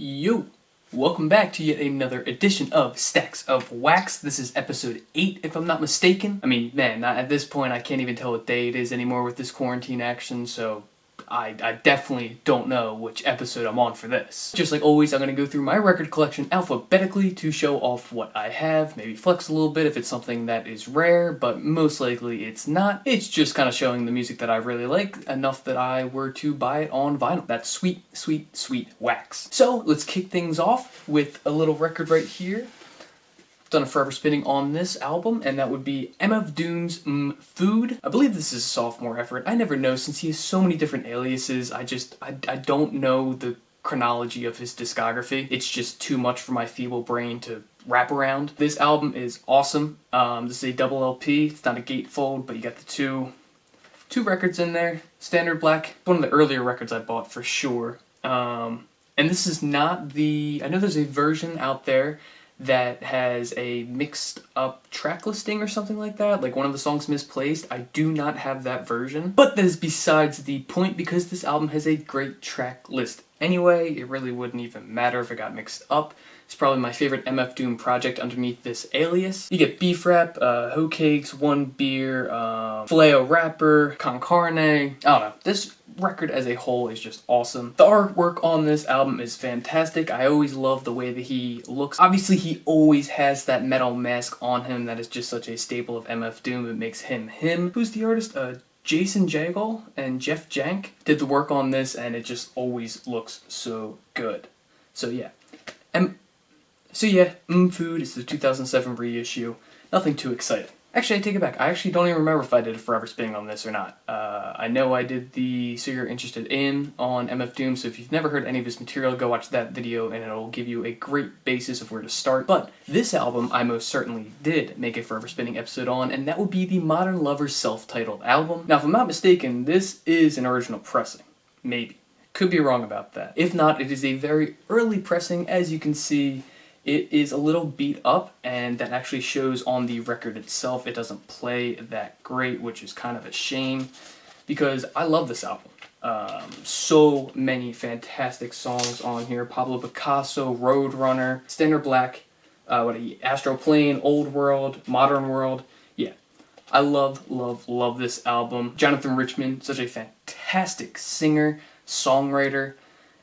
Yo! Welcome back to yet another edition of Stacks of Wax. This is episode 8, if I'm not mistaken. I mean, man, at this point I can't even tell what day it is anymore with this quarantine action, so I definitely don't know which episode I'm on for this. Just like always, I'm going to go through my record collection alphabetically to show off what I have, maybe flex a little bit if it's something that is rare, but most likely it's not. It's just kind of showing the music that I really like, enough that I were to buy it on vinyl. That's sweet, sweet, sweet wax. So let's kick things off with a little record right here. Done a forever spinning on this album, and that would be MF Doom's Food. I believe this is a sophomore effort. I never know, since he has so many different aliases. I don't know the chronology of his discography. It's just too much for my feeble brain to wrap around. This album is awesome. This is a double LP. It's not a gatefold, but you got the two records in there. Standard Black. One of the earlier records I bought for sure. And this is not the... I know there's a version out there that has a mixed up track listing or something like that, like one of the songs misplaced. I do not have that version, but that is besides the point because this album has a great track list anyway. It really wouldn't even matter if it got mixed up. It's probably my favorite MF Doom project underneath this alias. You get Beef Rap, Hoe Cakes, One Beer, Filet Rapper, Con Carne. I don't know. This record as a whole is just awesome. The artwork on this album is fantastic. I always love the way that he looks. Obviously, he always has that metal mask on him that is just such a staple of MF Doom. It makes him him. Who's the artist? Jason Jagal and Jeff Jank did the work on this, and it just always looks so good. So yeah. Food is the 2007 reissue. Nothing too exciting. Actually, I take it back. I actually don't even remember if I did a forever spinning on this or not. I know I did the So You're Interested In on MF Doom, so if you've never heard any of his material, go watch that video and it'll give you a great basis of where to start. But this album I most certainly did make a forever spinning episode on, and that would be the Modern Lover's self-titled album. Now, if I'm not mistaken, this is an original pressing. Maybe. Could be wrong about that. If not, it is a very early pressing. As you can see, it is a little beat up, and that actually shows on the record itself. It doesn't play that great, which is kind of a shame, because I love this album. So many fantastic songs on here. Pablo Picasso, Roadrunner, Standard Black, Astro Plane, Old World, Modern World. Yeah, I love, love, love this album. Jonathan Richman, such a fantastic singer, songwriter,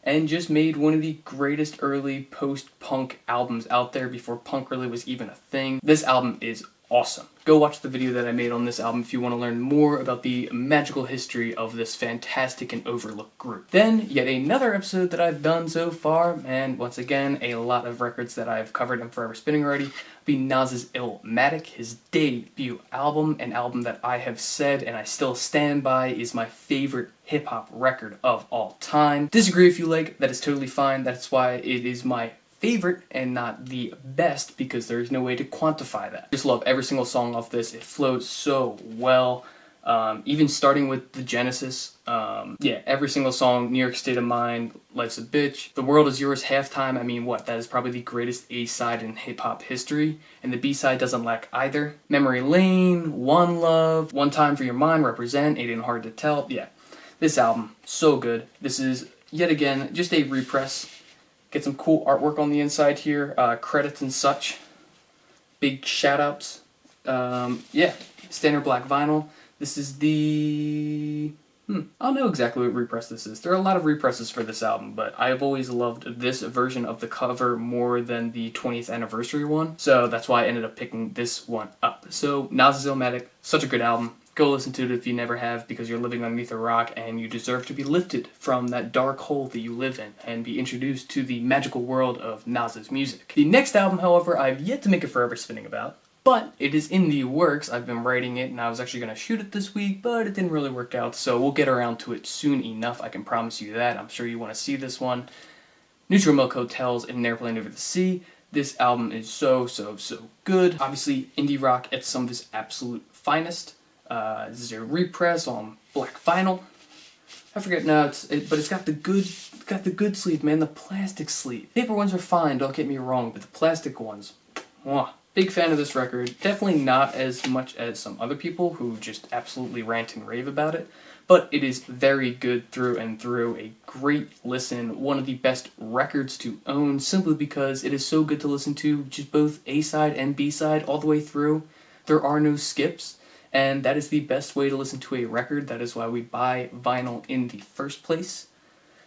and just made one of the greatest early post-punk albums out there before punk really was even a thing. This album is awesome. Go watch the video that I made on this album if you want to learn more about the magical history of this fantastic and overlooked group. Then, yet another episode that I've done so far, and once again, a lot of records that I've covered and forever spinning already, be Nas's Illmatic, his debut album, an album that I have said and I still stand by is my favorite hip-hop record of all time. Disagree if you like, that is totally fine. That's why it is my favorite and not the best, because there's no way to quantify that. Just love every single song off this. It flows so well. Even starting with the Genesis, every single song, New York State of Mind, Life's a Bitch, The World Is Yours, Halftime. I mean, that is probably the greatest A-side in hip-hop history, and the B-side doesn't lack either. Memory Lane, One Love, One Time for Your Mind, Represent, Ain't It Hard to Tell. Yeah, this album, so good. This is, yet again, just a repress. Get some cool artwork on the inside here, credits and such. Big shout-outs. Standard Black vinyl. This is the... I don't know exactly what repress this is. There are a lot of represses for this album, but I've always loved this version of the cover more than the 20th anniversary one, so that's why I ended up picking this one up. So, Nas's Illmatic, such a good album. Go listen to it if you never have, because you're living underneath a rock and you deserve to be lifted from that dark hole that you live in and be introduced to the magical world of Nas's music. The next album, however, I've yet to make a forever spinning about, but it is in the works. I've been writing it, and I was actually going to shoot it this week, but it didn't really work out, so we'll get around to it soon enough. I can promise you that. I'm sure you want to see this one. Neutral Milk Hotels and An Airplane Over the Sea. This album is so, so, so good. Obviously, indie rock at some of its absolute finest. This is a repress on black vinyl. I forget now, but it's got the good sleeve, man. The plastic sleeve. Paper ones are fine, don't get me wrong, but the plastic ones, mwah. Big fan of this record. Definitely not as much as some other people who just absolutely rant and rave about it, but it is very good through and through. A great listen, one of the best records to own, simply because it is so good to listen to, just both A-side and B-side all the way through. There are no skips, and that is the best way to listen to a record. That is why we buy vinyl in the first place.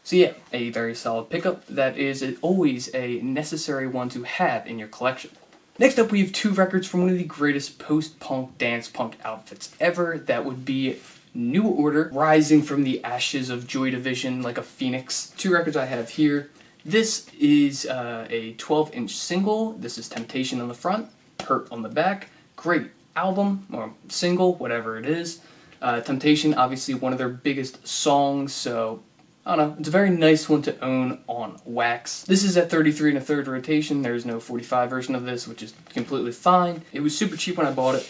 So yeah, a very solid pickup. That is always a necessary one to have in your collection. Next up, we have two records from one of the greatest post-punk, dance-punk outfits ever. That would be New Order, rising from the ashes of Joy Division like a phoenix. Two records I have here. This is a 12-inch single. This is Temptation on the front, Hurt on the back. Great album, or single, whatever it is. Temptation, obviously one of their biggest songs, so I don't know, it's a very nice one to own on wax. This is at 33 1/3 rotation. There's no 45 version of this, which is completely fine. It was super cheap when I bought it.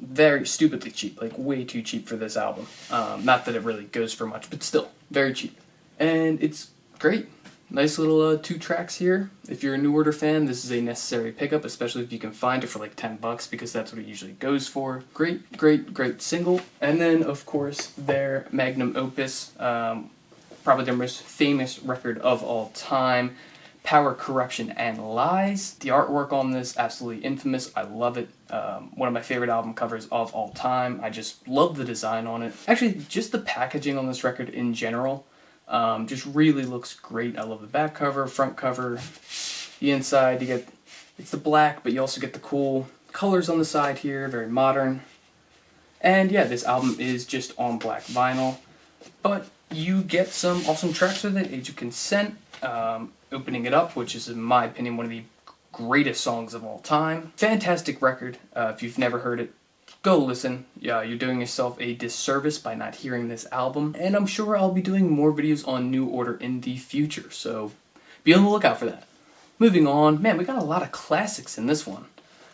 Very stupidly cheap, like way too cheap for this album. Not that it really goes for much, but still, very cheap. And it's great. Nice little 2 tracks here. If you're a New Order fan, this is a necessary pickup, especially if you can find it for like $10, because that's what it usually goes for. Great, great, great single. And then, of course, their Magnum Opus, probably their most famous record of all time, Power, Corruption, and Lies. The artwork on this, absolutely infamous. I love it. One of my favorite album covers of all time. I just love the design on it. Actually, just the packaging on this record in general. Just really looks great. I love the back cover, front cover, the inside. You get, it's the black, but you also get the cool colors on the side here, very modern. And yeah, this album is just on black vinyl, but you get some awesome tracks with it. Age of Consent, Opening It Up, which is, in my opinion, one of the greatest songs of all time. Fantastic record. If you've never heard it, go listen. Yeah, you're doing yourself a disservice by not hearing this album, and I'm sure I'll be doing more videos on New Order in the future, so be on the lookout for that. Moving on, man, we got a lot of classics in this one.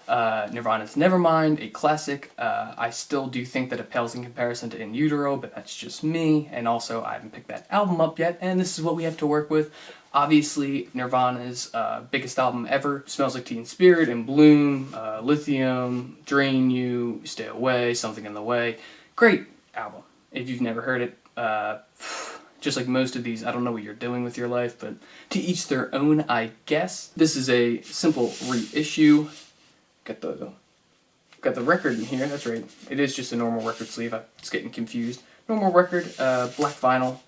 Nirvana's Nevermind, a classic. I still do think that it pales in comparison to In Utero, but that's just me, and also I haven't picked that album up yet, and this is what we have to work with. Obviously, Nirvana's biggest album ever, Smells Like Teen Spirit, In Bloom, Lithium, Drain You, Stay Away, Something in the Way. Great album. If you've never heard it, just like most of these, I don't know what you're doing with your life, but to each their own, I guess. This is a simple reissue. Got the record in here, that's right. It is just a normal record sleeve, I was getting confused. Normal record, black vinyl.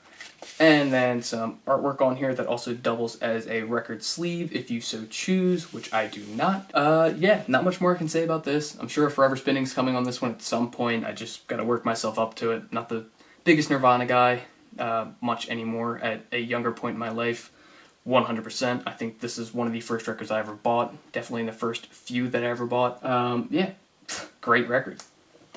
And then some artwork on here that also doubles as a record sleeve if you so choose, which I do not. Yeah, not much more I can say about this. I'm sure Forever Spinning's coming on this one at some point. I just gotta work myself up to it. Not the biggest Nirvana guy much anymore at a younger point in my life. 100%. I think this is one of the first records I ever bought. Definitely in the first few that I ever bought. Yeah, great record.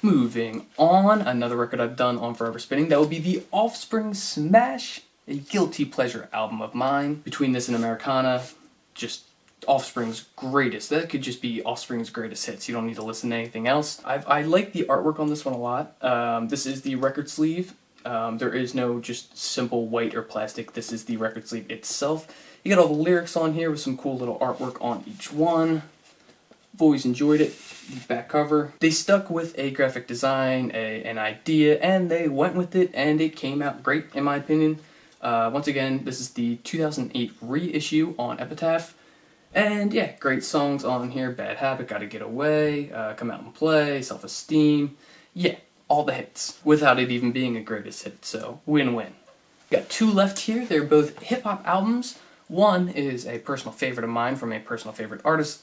Moving on, another record I've done on Forever Spinning, that would be the Offspring Smash, a guilty pleasure album of mine. Between this and Americana, just Offspring's greatest. That could just be Offspring's greatest hits. You don't need to listen to anything else. I like the artwork on this one a lot. This is the record sleeve. There is no just simple white or plastic. This is the record sleeve itself. You got all the lyrics on here with some cool little artwork on each one. I've always enjoyed it. The back cover. They stuck with a graphic design, an idea, and they went with it, and it came out great, in my opinion. Once again, this is the 2008 reissue on Epitaph. And yeah, great songs on here. Bad Habit, Gotta Get Away, Come Out and Play, Self-Esteem. Yeah, all the hits, without it even being a greatest hit, so win-win. Got 2 left here. They're both hip-hop albums. One is a personal favorite of mine from a personal favorite artist.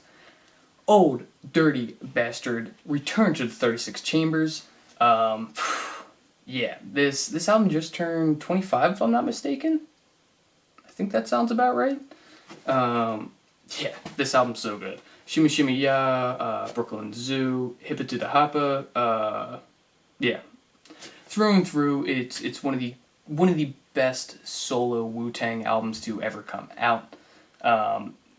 Old Dirty Bastard, Return to the 36 Chambers. Yeah, this album just turned 25, if I'm not mistaken. I think that sounds about right. Yeah, this album's so good. Shimmy Shimmy Ya, Brooklyn Zoo, Hippa to the Hoppa. Yeah, through and through, it's one of the best solo Wu-Tang albums to ever come out.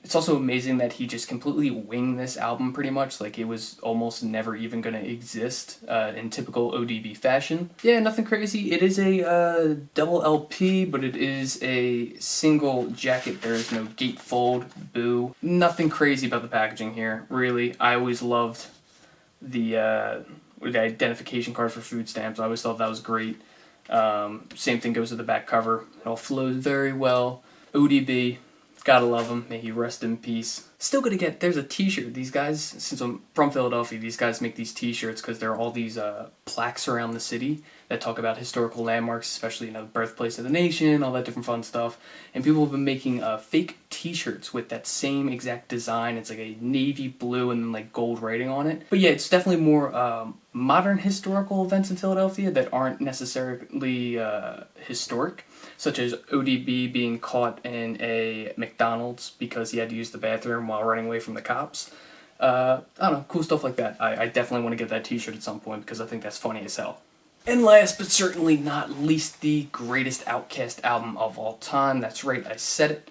It's also amazing that he just completely winged this album pretty much, like it was almost never even going to exist in typical ODB fashion. Yeah, nothing crazy. It is a double LP, but it is a single jacket. There is no gatefold, boo. Nothing crazy about the packaging here, really. I always loved the with the identification card for food stamps. I always thought that was great. Same thing goes with the back cover. It all flows very well. ODB, gotta love him. May he rest in peace. Still gonna get, there's a t-shirt. These guys, since I'm from Philadelphia, these guys make these t-shirts because there are all these plaques around the city that talk about historical landmarks, especially, you know, the birthplace of the nation, all that different fun stuff. And people have been making fake t-shirts with that same exact design. It's like a navy blue and then like gold writing on it. But yeah, it's definitely more modern historical events in Philadelphia that aren't necessarily historic, such as ODB being caught in a McDonald's because he had to use the bathroom while running away from the cops. I don't know, cool stuff like that. I definitely want to get that t-shirt at some point because I think that's funny as hell. And last but certainly not least, the greatest OutKast album of all time. That's right, I said it.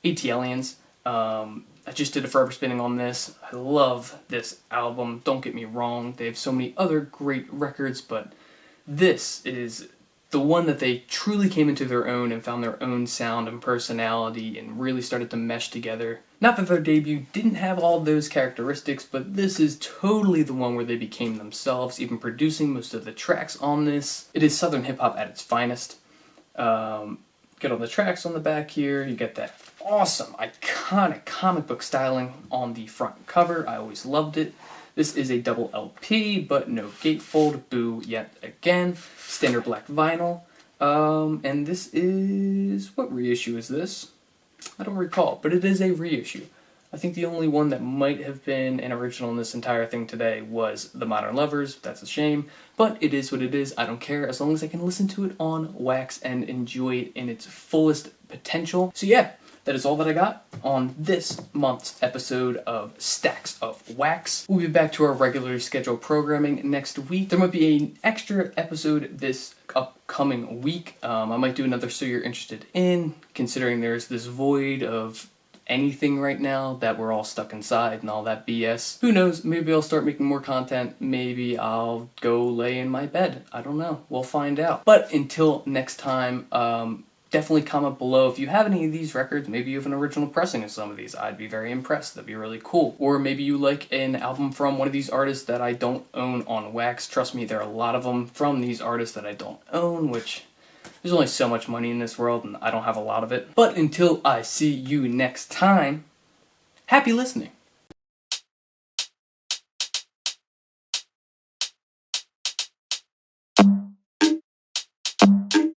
ATLiens. I just did a Forever Spinning on this. I love this album, don't get me wrong. They have so many other great records, but this is the one that they truly came into their own and found their own sound and personality and really started to mesh together. Not that their debut didn't have all those characteristics, but this is totally the one where they became themselves, even producing most of the tracks on this. It is Southern hip-hop at its finest. Get all the tracks on the back here. You get that awesome, iconic comic book styling on the front cover. I always loved it. This is a double LP, but no gatefold. Boo yet again. Standard black vinyl. And this is... what reissue is this? I don't recall, but it is a reissue. I think the only one that might have been an original in this entire thing today was The Modern Lovers. That's a shame, but it is what it is. I don't care as long as I can listen to it on wax and enjoy it in its fullest potential. So yeah, that is all that I got on this month's episode of Stacks of Wax. We'll be back to our regularly scheduled programming next week. There might be an extra episode this upcoming week. I might do another So You're Interested In, considering there's this void of anything right now that we're all stuck inside and all that BS. Who knows, maybe I'll start making more content, maybe I'll go lay in my bed. I don't know, we'll find out. But until next time, definitely comment below if you have any of these records. Maybe you have an original pressing of some of these. I'd be very impressed. That'd be really cool. Or maybe you like an album from one of these artists that I don't own on wax. Trust me, there are a lot of them from these artists that I don't own, which there's only so much money in this world and I don't have a lot of it. But until I see you next time, happy listening.